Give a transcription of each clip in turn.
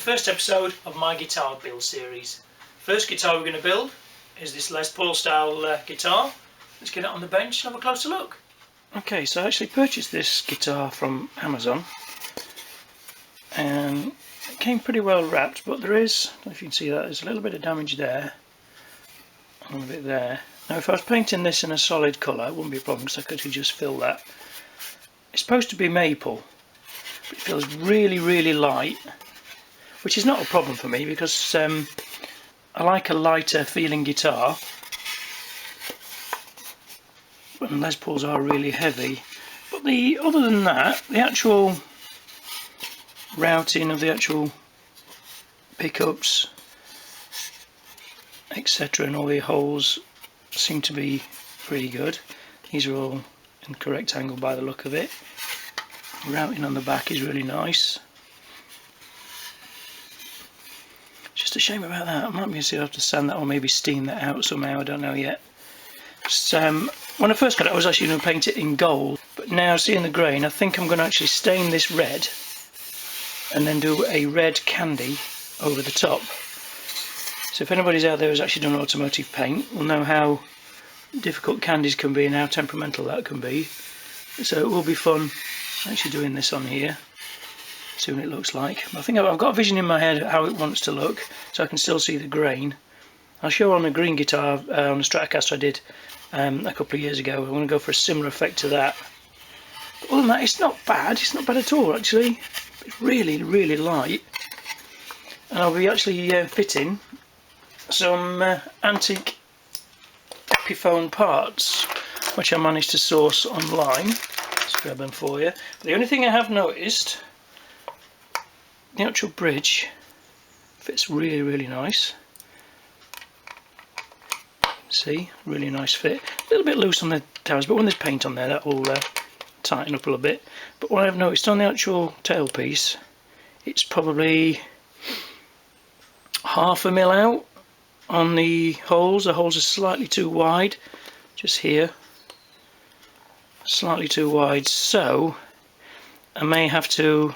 first episode of my guitar build series. First guitar we're going to build is this Les Paul style guitar. Let's get it on the bench and have a closer look. Okay, so I actually purchased this guitar from Amazon and it came pretty well wrapped, but there is, I don't know if you can see that, there's a little bit of damage there, a little bit there. Now if I was painting this in a solid colour it wouldn't be a problem because I could just fill that. It's supposed to be maple, but it feels really light, which is not a problem for me because I like a lighter feeling guitar, and Les Pauls are really heavy. But other than that, the actual routing of the actual pickups, etc., and all the holes seem to be pretty good. These are all in correct angle by the look of it. Routing on the back is really nice. Just a shame about that. I might be able to have to sand that or maybe steam that out somehow, I don't know yet. When I first got it I was actually going to paint it in gold, but now seeing the grain I think I'm going to actually stain this red and then do a red candy over the top. So if anybody's out there who's actually done automotive paint will know how difficult candies can be and how temperamental that can be. So it will be fun actually doing this on here, see what it looks like. I think I've got a vision in my head how it wants to look, so I can still see the grain. I'll show on a green guitar on a Stratocaster I did a couple of years ago. I want to go for a similar effect to that. But other than that, it's not bad. It's not bad at all actually. It's really light. And I'll be actually fitting some antique Epiphone parts, which I managed to source online. Let's grab them for you. But the only thing I have noticed, the actual bridge fits really nice. See, really nice fit. A little bit loose on the towers, but when there's paint on there that will tighten up a little bit. But what I've noticed on the actual tailpiece, it's probably half a mil out on the holes. The holes are slightly too wide, just here, slightly too wide, so I may have to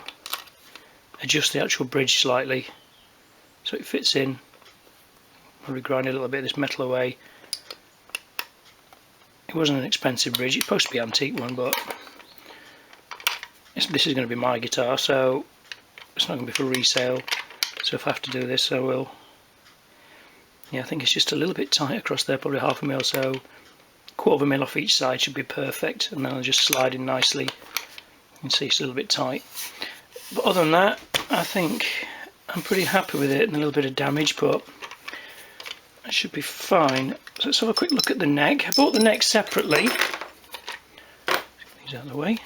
adjust the actual bridge slightly so it fits in. Probably grind a little bit of this metal away. It wasn't an expensive bridge, it's supposed to be an antique one, but this is going to be my guitar, so it's not going to be for resale. So if I have to do this I will. Yeah, I think it's just a little bit tight across there, probably half a mil, so quarter of a mil off each side should be perfect, and then I'll just slide in nicely. You can see it's a little bit tight. But other than that, I think I'm pretty happy with it, and a little bit of damage, but it should be fine. So let's have a quick look at the neck. I bought the neck separately. Get these out of the way.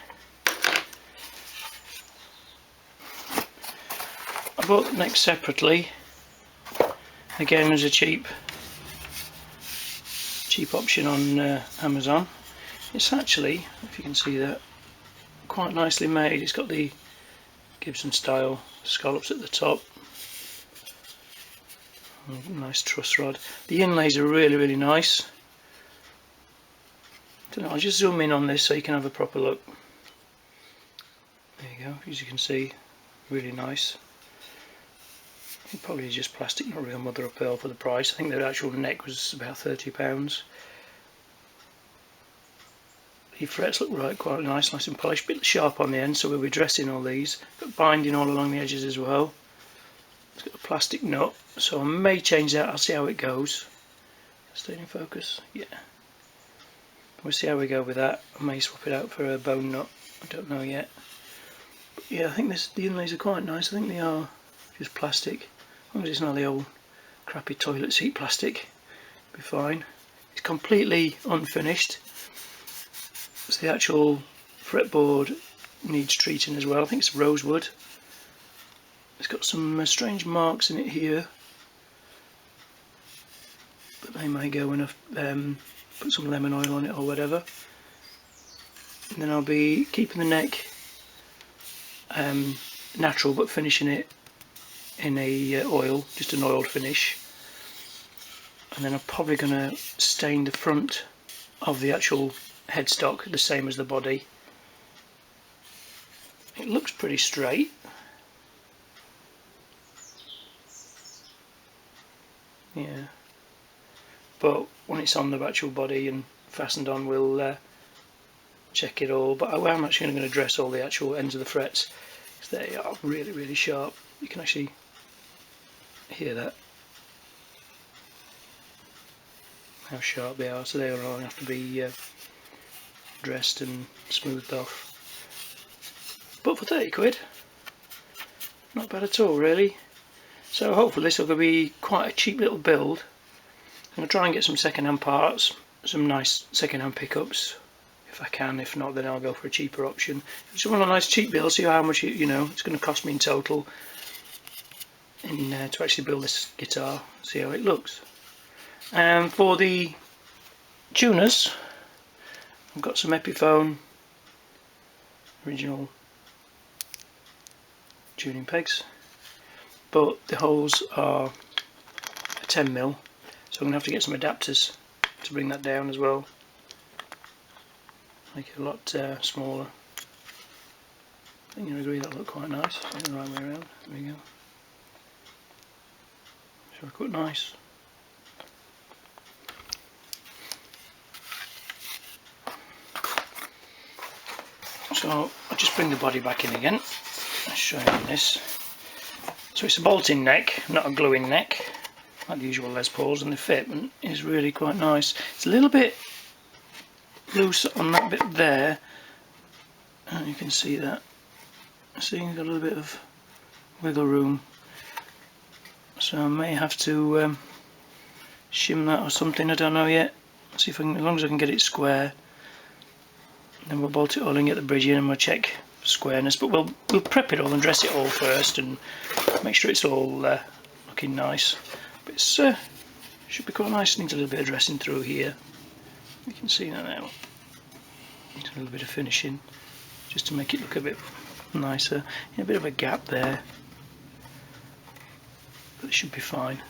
I bought the neck separately. Again, as a cheap option on Amazon. It's actually, if you can see that, quite nicely made. It's got the Gibson style scallops at the top. Nice truss rod. The inlays are really nice. I'll just zoom in on this so you can have a proper look. There you go, as you can see, really nice. It probably is just plastic, not real mother of pearl for the price. I think the actual neck was about £30. The frets look quite nice and polished, a bit sharp on the end, so we'll be dressing all these. Got binding all along the edges as well. It's got a plastic nut, so I may change that. I'll see how it goes. Staying in focus, yeah. We'll see how we go with that. I may swap it out for a bone nut. I don't know yet. But yeah, I think the inlays are quite nice. I think they are just plastic. As long as it's not the old crappy toilet seat plastic, it'll be fine. It's completely unfinished. So the actual fretboard needs treating as well. I think it's rosewood. It's got some strange marks in it here, but they may go when I put some lemon oil on it or whatever. And then I'll be keeping the neck natural but finishing it in a oil, just an oiled finish. And then I'm probably going to stain the front of the actual headstock the same as the body. It looks pretty straight. Yeah, but when it's on the actual body and fastened on, we'll check it all. But I'm actually going to dress all the actual ends of the frets, because they are really, really sharp. You can actually hear that, how sharp they are. So they all have to be dressed and smoothed off. But for 30 quid, not bad at all really. So hopefully this will be quite a cheap little build. I'm going to try and get some second-hand parts, some nice second-hand pickups if I can. If not, then I'll go for a cheaper option. Just want a nice cheap build, see how much it's going to cost me in total to actually build this guitar, see how it looks. And for the tuners, I've got some Epiphone original tuning pegs, but the holes are a 10mm, so I'm going to have to get some adapters to bring that down as well, make it a lot smaller. I think you'll agree that'll look quite nice. The right way around. There we go. Should look quite nice. So I'll just bring the body back in again. I'll show you this. So it's a bolting neck, not a gluing neck, like the usual Les Pauls, and the fitment is really quite nice. It's a little bit loose on that bit there, and you can see that. See, you've got a little bit of wiggle room, so I may have to shim that or something. I don't know yet. See if I can, as long as I can get it square. Then we'll bolt it all and get the bridge in, and we'll check squareness. But we'll prep it all and dress it all first, and make sure it's all looking nice. But it should be quite nice. Needs a little bit of dressing through here. You can see that now. Needs a little bit of finishing, just to make it look a bit nicer. A bit of a gap there, but it should be fine.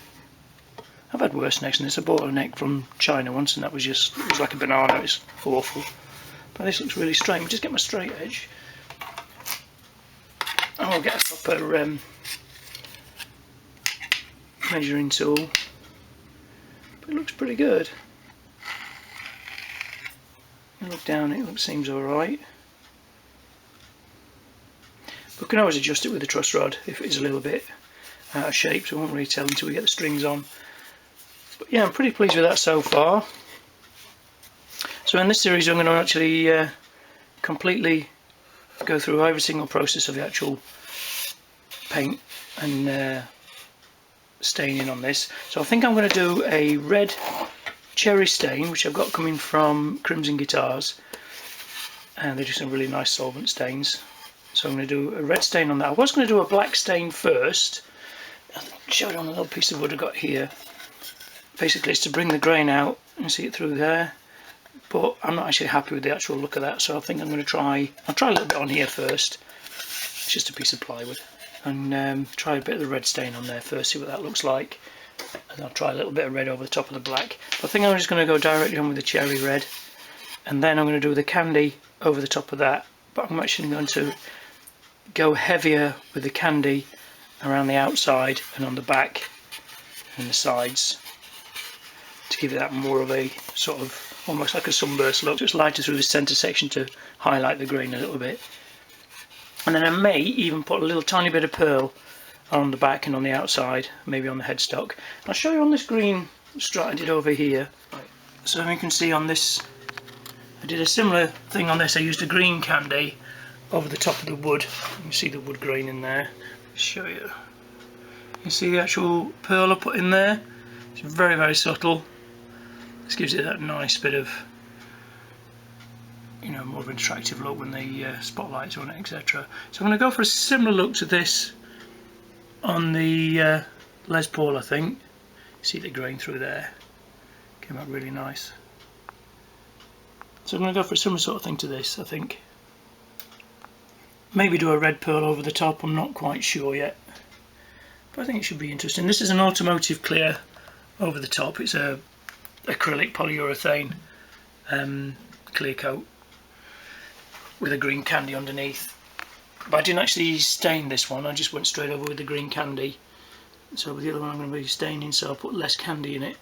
I've had worse necks than this. I bought a neck from China once, and that was it was like a banana. It's awful. But this looks really straight. We'll just get my straight edge, and I'll get a proper measuring tool. But it looks pretty good. You look down, it seems alright. But we can always adjust it with the truss rod if it is a little bit out of shape, so we won't really tell until we get the strings on. But yeah, I'm pretty pleased with that so far. So in this series I'm going to actually completely go through every single process of the actual paint and staining on this. So I think I'm going to do a red cherry stain, which I've got coming from Crimson Guitars, and they do some really nice solvent stains. So I'm going to do a red stain on that. I was going to do a black stain first. I'll show it on a little piece of wood I got here. Basically it's to bring the grain out and see it through there, but I'm not actually happy with the actual look of that, so I think I'm going to I'll try a little bit on here first. It's just a piece of plywood, and try a bit of the red stain on there first, see what that looks like, and I'll try a little bit of red over the top of the black. But I think I'm just going to go directly on with the cherry red, and then I'm going to do the candy over the top of that, but I'm actually going to go heavier with the candy around the outside and on the back and the sides, to give it that more of a sort of almost like a sunburst look. Just lighter through the centre section to highlight the grain a little bit. And then I may even put a little tiny bit of pearl on the back and on the outside, maybe on the headstock. I'll show you on this green strut I did over here. So you can see on this, I did a similar thing on this. I used a green candy over the top of the wood. You can see the wood grain in there. I'll show you. You see the actual pearl I put in there? It's very, very subtle. This gives it that nice bit of, more of an attractive look when the spotlight's on it, etc. So I'm going to go for a similar look to this on the Les Paul, I think. See the grain through there. Came out really nice. So I'm going to go for a similar sort of thing to this, I think. Maybe do a red pearl over the top, I'm not quite sure yet. But I think it should be interesting. This is an automotive clear over the top. It's a acrylic polyurethane clear coat with a green candy underneath. But I didn't actually stain this one, I just went straight over with the green candy. So with the other one I'm going to be staining, so I'll put less candy in it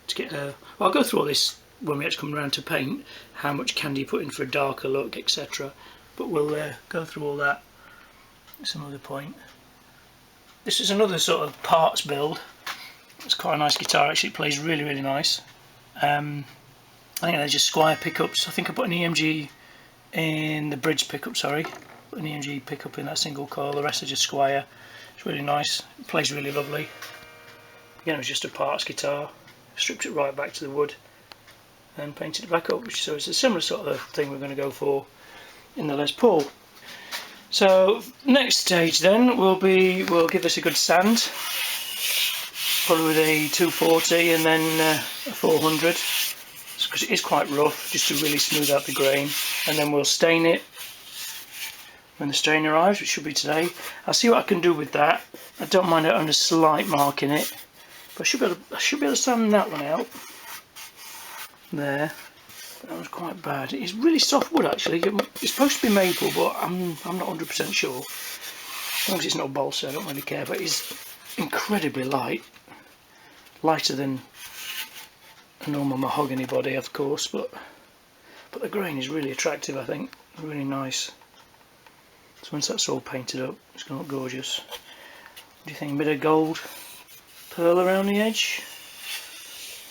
to get a... Well, I'll go through all this when we actually come around to paint, how much candy you put in for a darker look, etc. But we'll go through all that at some other point. This is another sort of parts build. It's quite a nice guitar actually, it plays really, really nice. I think they're just Squier pickups. I think I put an EMG in the bridge pickup, sorry. Put an EMG pickup in that single coil, the rest are just Squier. It's really nice, it plays really lovely. Again, it was just a parts guitar. Stripped it right back to the wood and painted it back up, so it's a similar sort of thing we're going to go for in the Les Paul. So next stage then we'll give this a good sand, probably with a 240 and then a 400, because it is quite rough, just to really smooth out the grain, and then we'll stain it when the stain arrives, which should be today. I'll see what I can do with that. I don't mind it on a slight mark in it, but I should be able to sand that one out. There, that was quite bad. It's really soft wood actually. It's supposed to be maple, but I'm not 100% sure. As long as it's not balsa, I don't really care. But it's incredibly light, lighter than a normal mahogany body, of course. But the grain is really attractive. I think really nice. So once that's all painted up, it's going to look gorgeous. What do you think? A bit of gold pearl around the edge.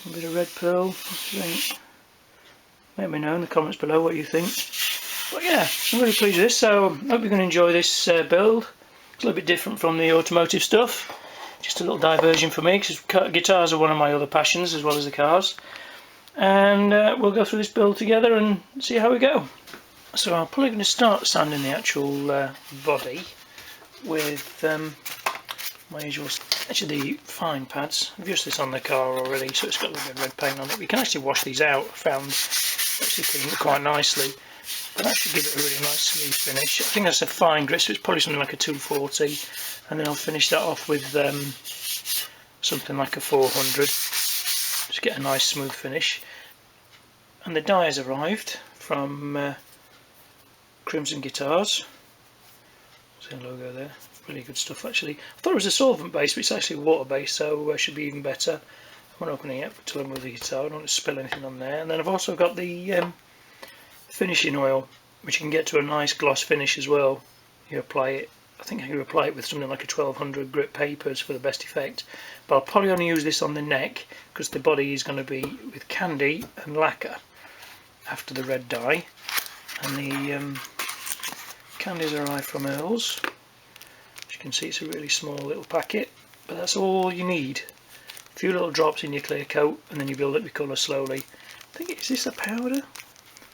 A bit of red pearl, what do you think? Let me know in the comments below what you think. But yeah, I'm really pleased with this, so I hope you're going to enjoy this build. It's a little bit different from the automotive stuff. Just a little diversion for me, because guitars are one of my other passions as well as the cars. And we'll go through this build together and see how we go. So I'm probably going to start sanding the actual body with my usual, actually the fine pads. I've used this on the car already, so it's got a little bit of red paint on it. We can actually wash these out. I found actually clean it quite nicely, but that should give it a really nice smooth finish. I think that's a fine grit, so it's probably something like a 240, and then I'll finish that off with something like a 400 to get a nice smooth finish. And the dye has arrived from Crimson Guitars. There's a logo there. Really good stuff actually. I thought it was a solvent base, but it's actually water based, so should be even better. I won't open it yet until I move the guitar. I don't want to spill anything on there. And then I've also got the finishing oil, which you can get to a nice gloss finish as well. You apply it. I think you apply it with something like a 1200 grit papers for the best effect. But I'll probably only use this on the neck because the body is going to be with candy and lacquer after the red dye. And the candies arrive from Earl's. You can see it's a really small little packet, but that's all you need. A few little drops in your clear coat, and then you build up your colour slowly. I think, is this a powder?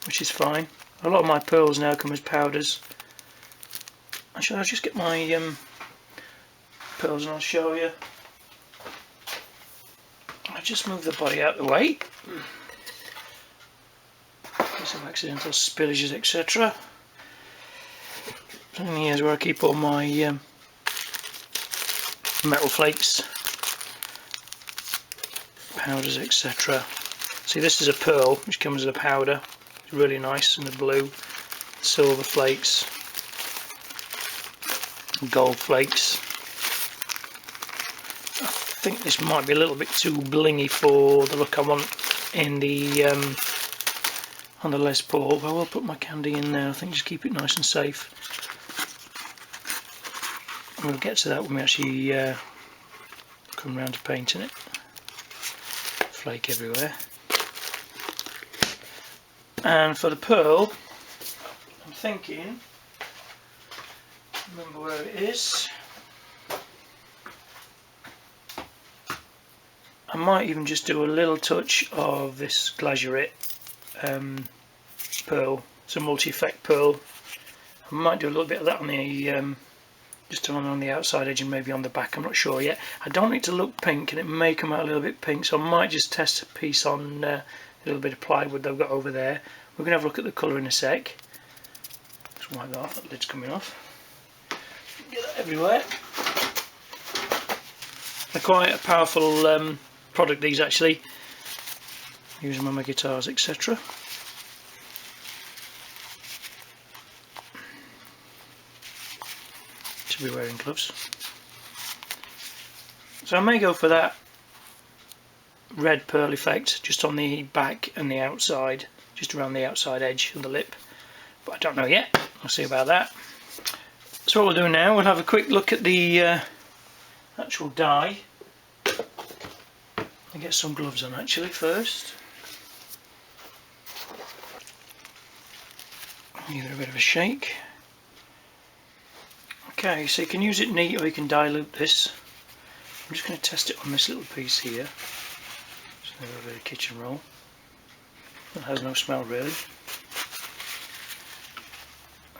Which is fine. A lot of my pearls now come as powders. Actually, I'll just get my pearls and I'll show you. I'll just move the body out of the way. Some accidental spillages, etc. And here's where I keep all my metal flakes, powders, etc. See, this is a pearl which comes as a powder. It's really nice in the blue. Silver flakes, gold flakes. I think this might be a little bit too blingy for the look I want in the on the Les Paul, but I will put my candy in there. I think just keep it nice and safe. And we'll get to that when we actually come round to painting it. Flake everywhere. And for the pearl, I'm thinking, remember where it is. I might even just do a little touch of this glazurite pearl. It's a multi-effect pearl. I might do a little bit of that on the just on the outside edge and maybe on the back. I'm not sure yet. I don't want it to look pink, and it may come out a little bit pink, so I might just test a piece on a little bit of plywood that I've got over there. We're going to have a look at the colour in a sec. Just wipe that off. That lid's coming off. Get that everywhere. They're quite a powerful product, these actually. Use them on my guitars, etc. Should be wearing gloves. So I may go for that red pearl effect just on the back and the outside, just around the outside edge of the lip, but I don't know yet. We'll see about that. So what we'll do now, we'll have a quick look at the actual die. I'll get some gloves on actually first. Give it a bit of a shake. Okay, so you can use it neat or you can dilute this. I'm just going to test it on this little piece here. Just a little bit of kitchen roll. That has no smell really.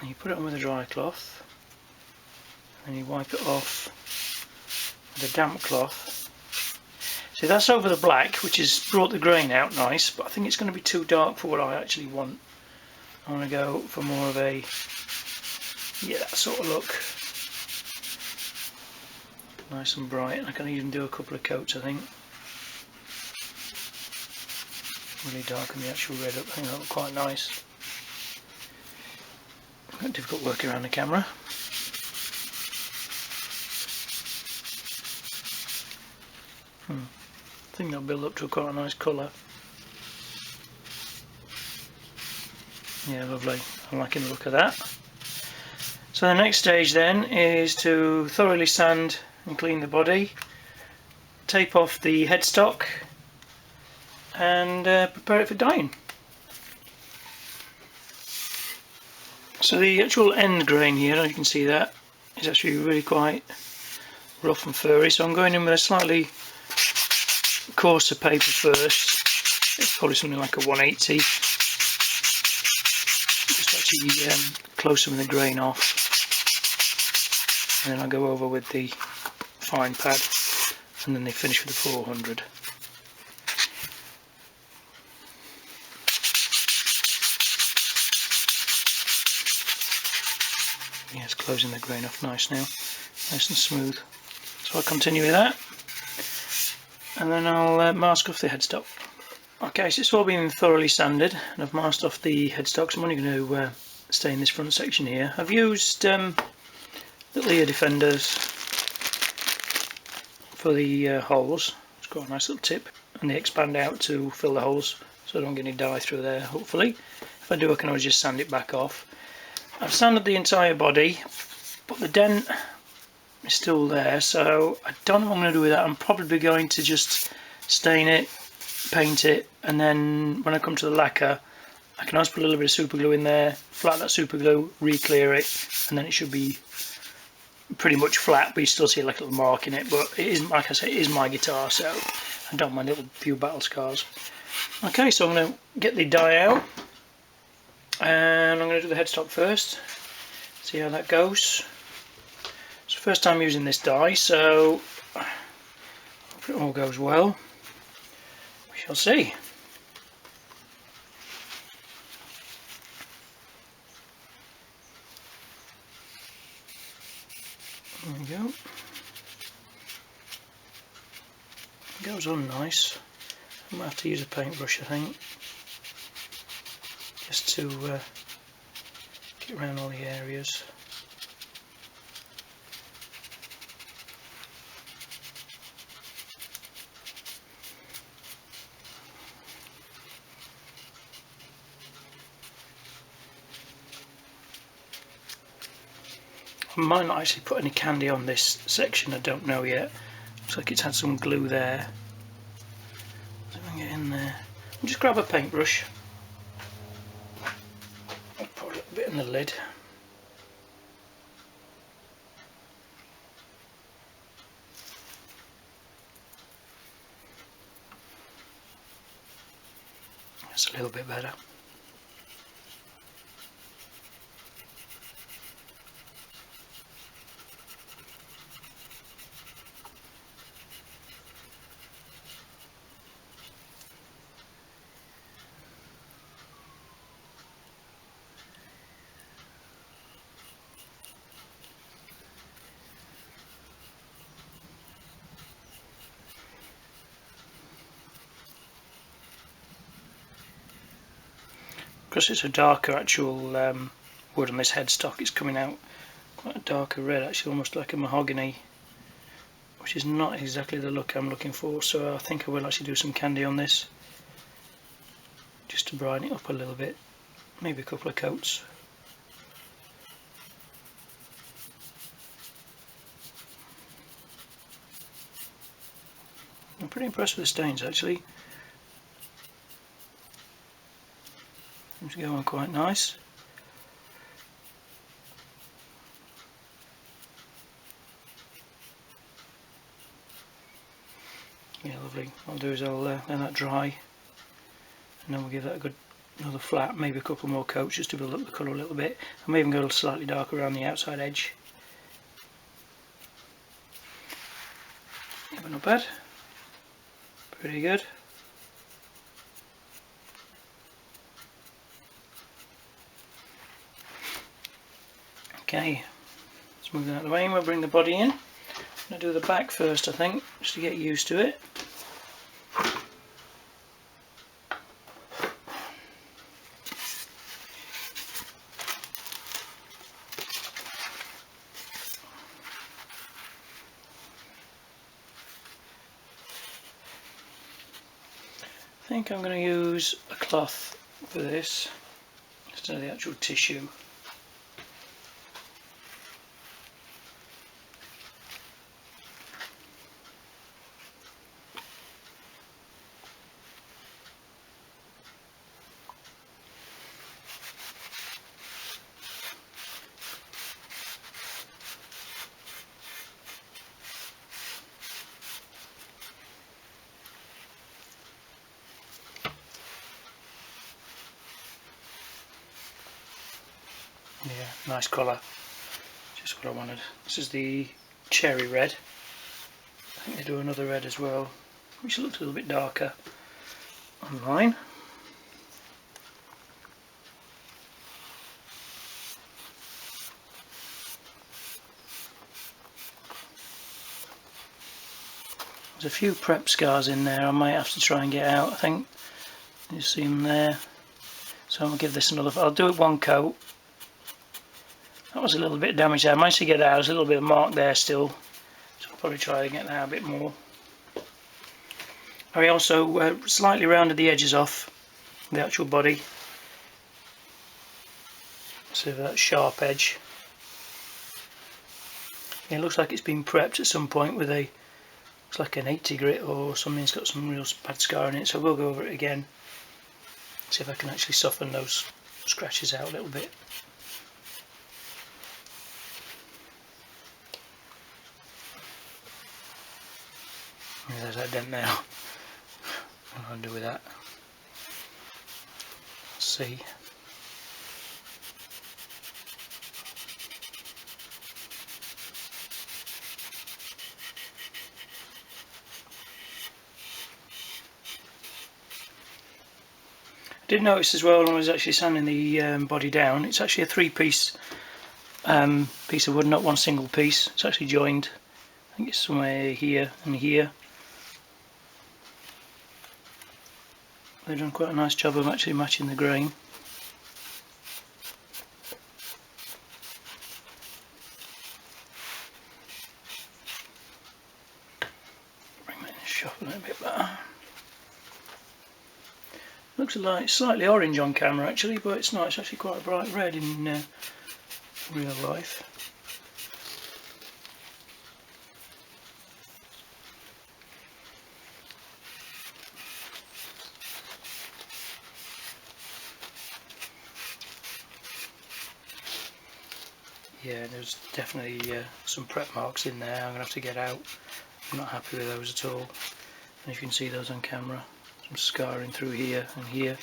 And you put it on with a dry cloth. And you wipe it off with a damp cloth. See, that's over the black, which has brought the grain out nice, but I think it's going to be too dark for what I actually want. I want to go for more of a, yeah, that sort of look. Nice and bright. I can even do a couple of coats, I think. Really darken the actual red up. I think that'll look quite nice. Quite difficult working around the camera. I think that'll build up to quite a nice colour. Yeah, lovely. I'm liking the look of that. So the next stage then is to thoroughly sand and clean the body, tape off the headstock and prepare it for dyeing. So the actual end grain here, as you can see, that is actually really quite rough and furry, so I'm going in with a slightly coarser paper first. It's probably something like a 180, just actually close some of the grain off, and then I'll go over with the fine pad, and then they finish with the 400. Yeah, it's closing the grain off nice now, nice and smooth. So I'll continue with that, and then I'll mask off the headstock. Okay, so it's all been thoroughly sanded, and I've masked off the headstock, so I'm only going to stay in this front section here. I've used little ear defenders for the holes. It's got a nice little tip, and they expand out to fill the holes, so I don't get any dye through there, hopefully. If I do, I can always just sand it back off. I've sanded the entire body, but the dent is still there, so I don't know what I'm going to do with that. I'm probably going to just stain it, paint it, and then when I come to the lacquer, I can always put a little bit of super glue in there, flat that super glue, re-clear it, and then it should be pretty much flat, but you still see like a little mark in it. But it is, like I say, it is my guitar, so I don't mind a little few battle scars. Okay, so I'm going to get the dye out, and I'm going to do the headstock first, see how that goes. It's the first time using this dye, so if it all goes well, we shall see. There we go. It goes on nice. I might have to use a paintbrush, I think, just to get around all the areas. I might not actually put any candy on this section, I don't know yet. Looks like it's had some glue there. So I can get in there. I'll just grab a paintbrush. I'll put a little bit in the lid. That's a little bit better. Because it's a darker actual wood on this headstock, it's coming out quite a darker red, actually almost like a mahogany, which is not exactly the look I'm looking for, so I think I will actually do some candy on this just to brighten it up a little bit, maybe a couple of coats. I'm pretty impressed with the stains actually. Seems to go on quite nice. Yeah, lovely. What I'll do is I'll let that dry, and then we'll give that a good another flat, maybe a couple more coats just to build up the colour a little bit. I may even go slightly darker around the outside edge. Yeah, but not bad. Pretty good. Okay, let's move that out of the way and we'll bring the body in. I'm going to do the back first, I think, just to get used to it. I think I'm going to use a cloth for this instead of the actual tissue. Yeah, nice colour, just what I wanted. This is the cherry red. I think they do another red as well, which looks a little bit darker online. There's a few prep scars in there I might have to try and get out, I think. You see them there. So I'm going to give this another, I'll do it one coat. That was a little bit damaged there. I managed to get that out. There's a little bit of mark there still, so I'll probably try to get that out a bit more. I also slightly rounded the edges off the actual body, so that sharp edge. It looks like it's been prepped at some point with a, it's like an 80 grit or something. It's got some real bad scar in it, so we'll go over it again, see if I can actually soften those scratches out a little bit. Yeah, there's that dent now. What do I do with that? Let's see. I did notice as well when I was actually sanding the body down, it's actually a three-piece piece of wood, not one single piece. It's actually joined. I think it's somewhere here and here. They've done quite a nice job of actually matching the grain. Bring that in the shop a little bit better. Looks like slightly orange on camera actually, but it's not. It's actually quite a bright red in real life. Yeah, there's definitely some prep marks in there I'm going to have to get out. I'm not happy with those at all. And if you can see those on camera, some scarring through here and here.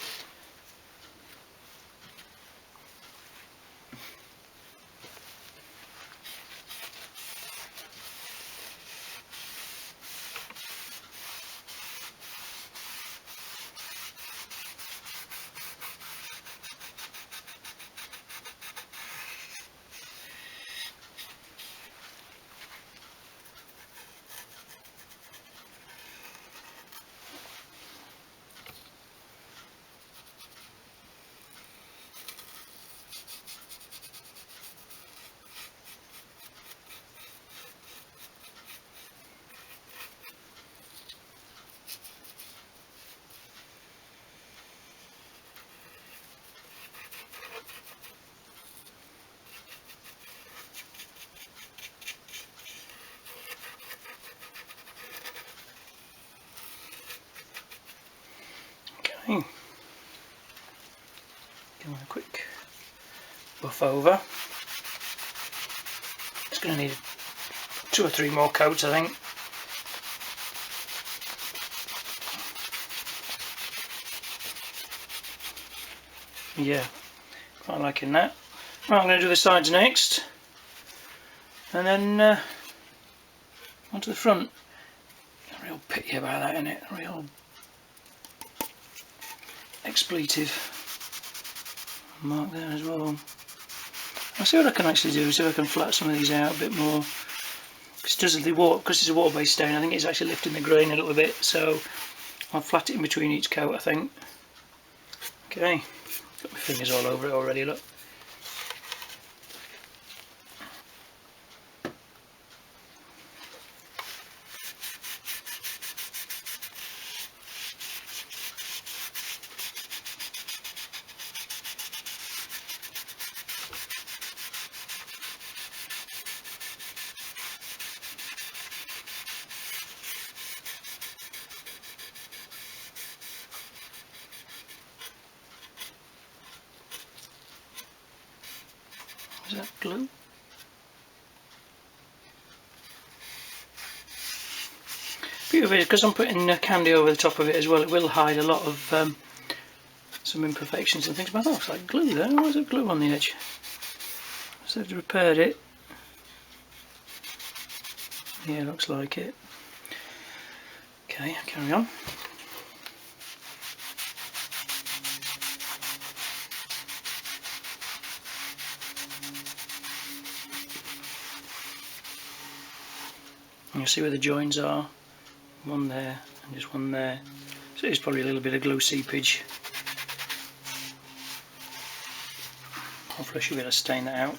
Give it a quick buff over. It's going to need 2 or 3 more coats, I think. Yeah, quite liking that. Right, I'm going to do the sides next, and then onto the front. A real pity about that, isn't it? A real expletive mark there as well. I'll see what I can actually do, see if I can flat some of these out a bit more. Because it's a water-based stain, I think it's actually lifting the grain a little bit, so I'll flat it in between each coat, I think. Okay, got my fingers all over it already, look. Is that glue? Beauty of it is, because I'm putting candy over the top of it as well, it will hide a lot of some imperfections and things. But that looks like glue there. Why is there glue on the edge? So I've repaired it. Yeah, looks like it. Okay, carry on. And you'll see where the joins are. One there and just one there. So it's probably a little bit of glue seepage. Hopefully I should be able to stain that out.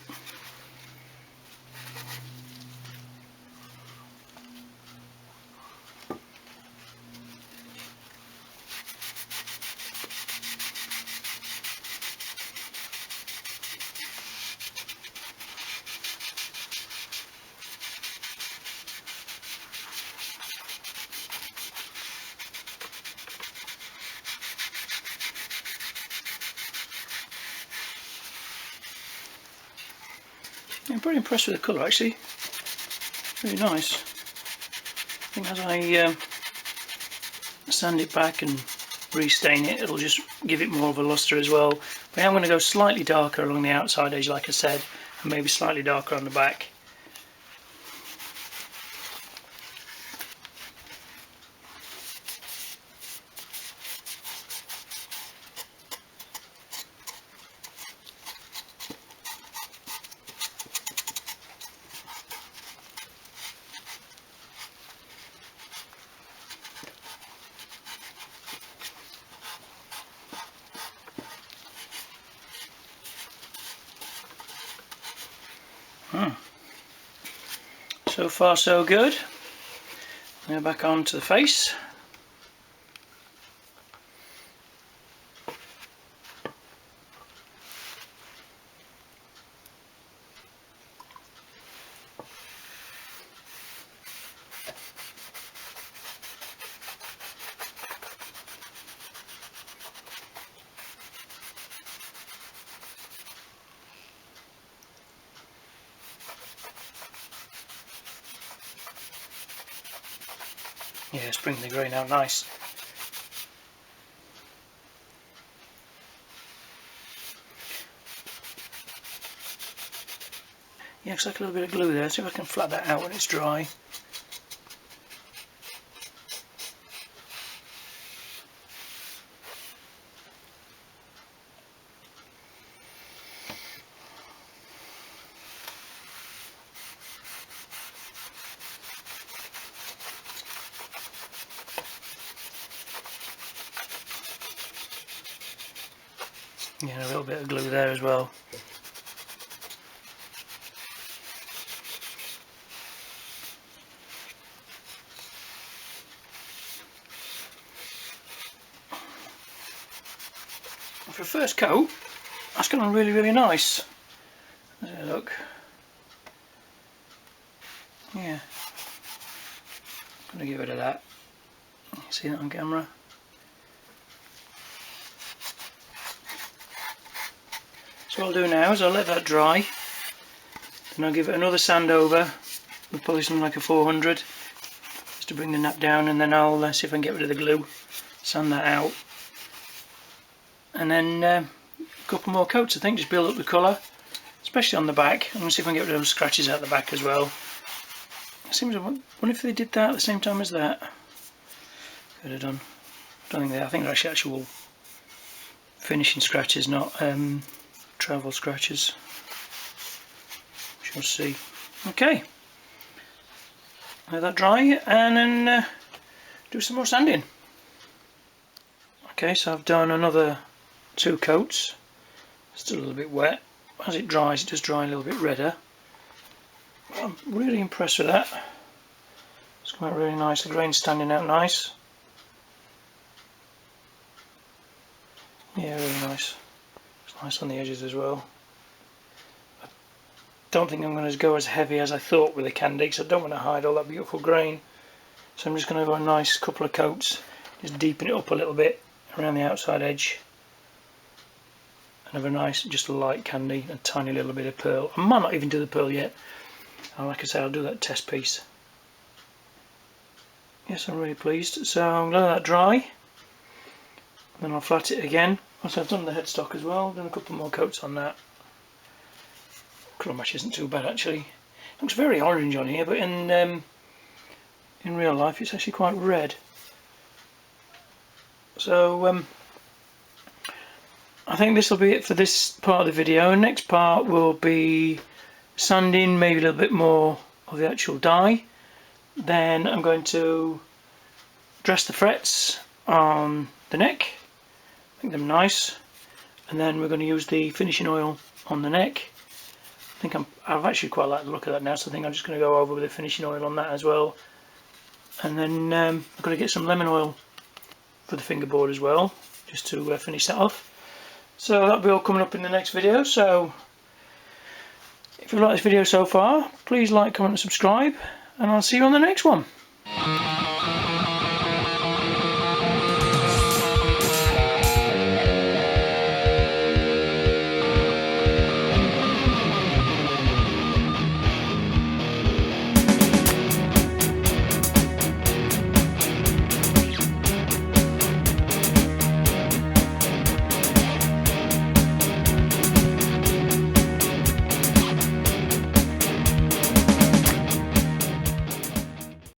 I'm pretty impressed with the colour actually, really nice. I think as I sand it back and restain it, it'll just give it more of a lustre as well. But I'm going to go slightly darker along the outside edge like I said, and maybe slightly darker on the back. So far so good. Now back on to the face. Yeah, it's bringing the grain out nice. Yeah, looks like a little bit of glue there. See if I can flat that out when it's dry. Yeah, a little bit of glue there as well. For a first coat, that's gone on really, really nice. Let's have a look. Yeah, I'm going to get rid of that. See that on camera? So what I'll do now is I'll let that dry, and I'll give it another sand over with probably something like a 400 just to bring the nap down, and then I'll see if I can get rid of the glue, sand that out, and then a couple more coats I think, just build up the colour, especially on the back. I'm going to see if I can get rid of those scratches out the back as well. It seems, I wonder if they did that at the same time as that. Could have done. I think they're actually actual finishing scratches, not travel scratches. Shall see. Okay, let that dry and then do some more sanding. Okay, so I've done another 2 coats. Still a little bit wet. As it dries, it does dry a little bit redder. I'm really impressed with that. It's come out really nice. The grain's standing out nice. Yeah, really nice. It's nice on the edges as well. I don't think I'm going to go as heavy as I thought with the candy, because I don't want to hide all that beautiful grain. So I'm just going to go a nice couple of coats, just deepen it up a little bit around the outside edge. And have a nice, just a light candy, a tiny little bit of pearl. I might not even do the pearl yet. And like I say, I'll do that test piece. Yes, I'm really pleased. So I'm going to let that dry. Then I'll flat it again. Also, I've done the headstock as well, done a couple more coats on that. Colour match isn't too bad actually. It looks very orange on here, but in real life it's actually quite red. So I think this will be it for this part of the video. Next part will be sanding, maybe a little bit more of the actual dye. Then I'm going to dress the frets on the neck, make them nice, and then we're going to use the finishing oil on the neck. I think I've actually quite liked the look of that now, so I think I'm just going to go over with the finishing oil on that as well. And then I've got to get some lemon oil for the fingerboard as well, just to finish that off. So that'll be all coming up in the next video. So if you like this video so far, please like, comment and subscribe, and I'll see you on the next one.